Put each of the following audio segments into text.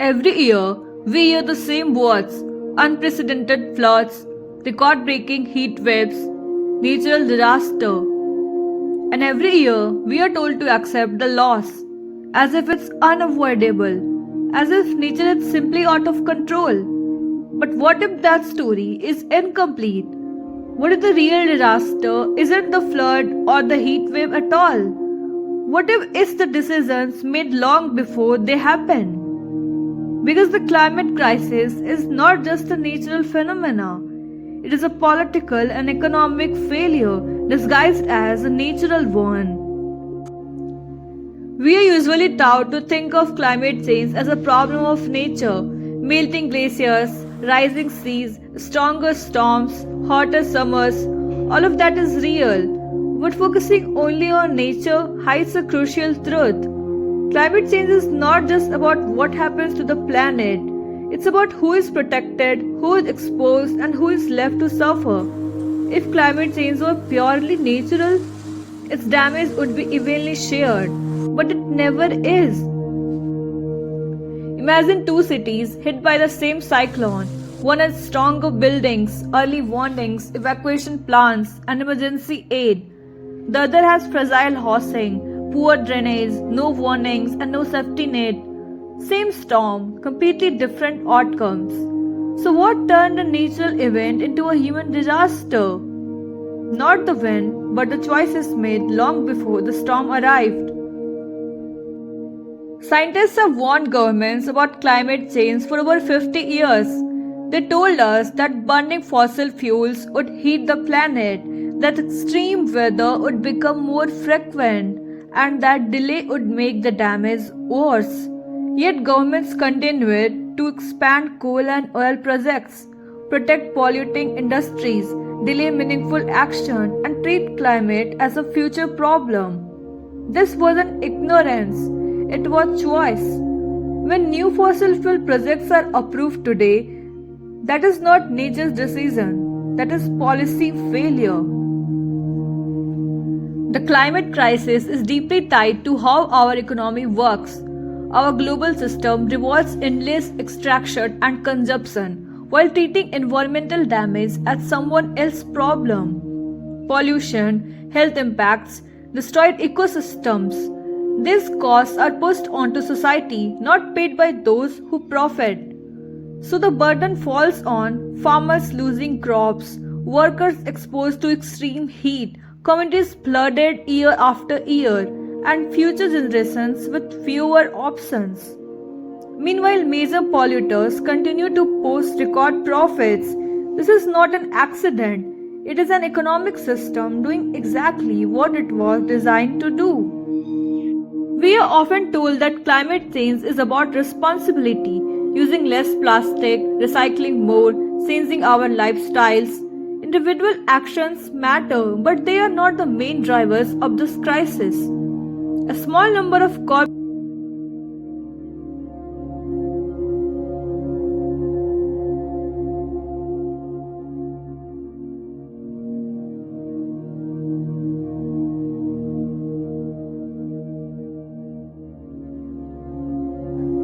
Every year, we hear the same words: unprecedented floods, record breaking heat waves, natural disaster. And every year, we are told to accept the loss as if it's unavoidable, as if nature is simply out of control. But what if that story is incomplete? What if the real disaster isn't the flood or the heat wave at all? What if it's the decisions made long before they happen? Because the climate crisis is not just a natural phenomenon, it is a political and economic failure disguised as a natural one. We are usually taught to think of climate change as a problem of nature: melting glaciers, rising seas, stronger storms, hotter summers. All of that is real, but focusing only on nature hides a crucial truth. Climate change is not just about what happens to the planet, it's about who is protected, who is exposed, and who is left to suffer. If climate change were purely natural, its damage would be evenly shared, but it never is. Imagine two cities hit by the same cyclone. One has stronger buildings, early warnings, evacuation plans, and emergency aid. The other has fragile housing, poor drainage, no warnings, and no safety net. Same storm, completely different outcomes. So, what turned a natural event into a human disaster? Not the wind, but the choices made long before the storm arrived. Scientists have warned governments about climate change for over 50 years. They told us that burning fossil fuels would heat the planet, that extreme weather would become more frequent, and that delay would make the damage worse. Yet governments continued to expand coal and oil projects, protect polluting industries, delay meaningful action, and treat climate as a future problem. This wasn't ignorance, it was choice. When new fossil fuel projects are approved today, that is not nature's decision, that is policy failure. The climate crisis is deeply tied to how our economy works. Our global system rewards endless extraction and consumption while treating environmental damage as someone else's problem. Pollution, health impacts, destroyed ecosystems. These costs are pushed onto society, not paid by those who profit. So the burden falls on farmers losing crops, workers exposed to extreme heat, communities flooded year after year, and future generations with fewer options. Meanwhile, major polluters continue to post record profits. This is not an accident, it is an economic system doing exactly what it was designed to do. We are often told that climate change is about responsibility, using less plastic, recycling more, changing our lifestyles. Individual actions matter, but they are not the main drivers of this crisis. A small number of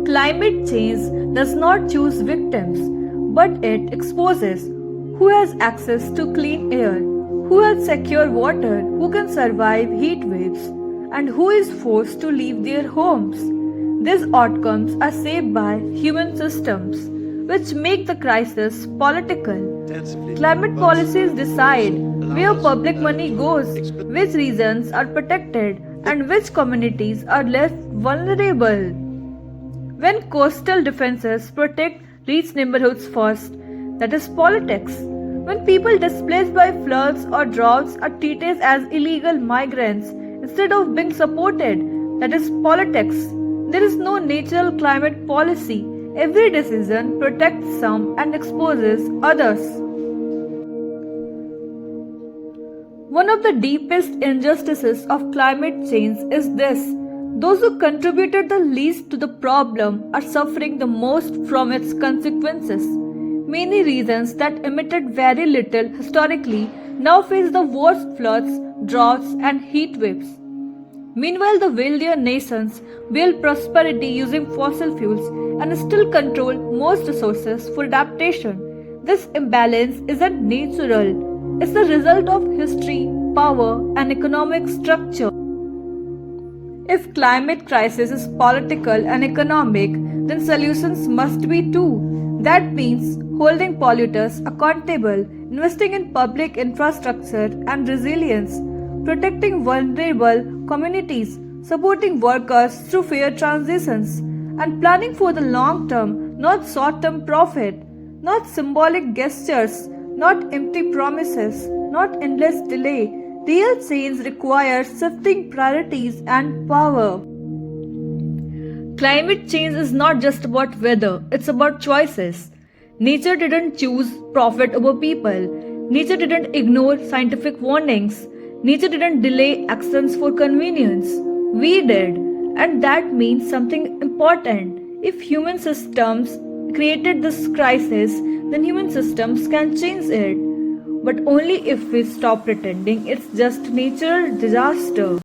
Climate change does not choose victims, but it exposes who has access to clean air, who has secure water, who can survive heat waves, and who is forced to leave their homes. These outcomes are shaped by human systems, which make the crisis political. Climate policies decide where public money goes, which regions are protected, and which communities are left vulnerable. When coastal defenses protect rich neighborhoods first, that is politics. When people displaced by floods or droughts are treated as illegal migrants instead of being supported, that is politics. There is no natural climate policy. Every decision protects some and exposes others. One of the deepest injustices of climate change is this: those who contributed the least to the problem are suffering the most from its consequences. Many regions that emitted very little historically now face the worst floods, droughts, and heat waves. Meanwhile, the wealthier nations build prosperity using fossil fuels and still control most resources for adaptation. This imbalance isn't natural, it's the result of history, power, and economic structure. If climate crisis is political and economic, then solutions must be too. That means holding polluters accountable, investing in public infrastructure and resilience, protecting vulnerable communities, supporting workers through fair transitions, and planning for the long term, not short term profit, not symbolic gestures, not empty promises, not endless delay. Real change requires shifting priorities and power. Climate change is not just about weather, it's about choices. Nature didn't choose profit over people. Nature didn't ignore scientific warnings. Nature didn't delay actions for convenience. We did. And that means something important. If human systems created this crisis, then human systems can change it. But only if we stop pretending it's just natural disaster.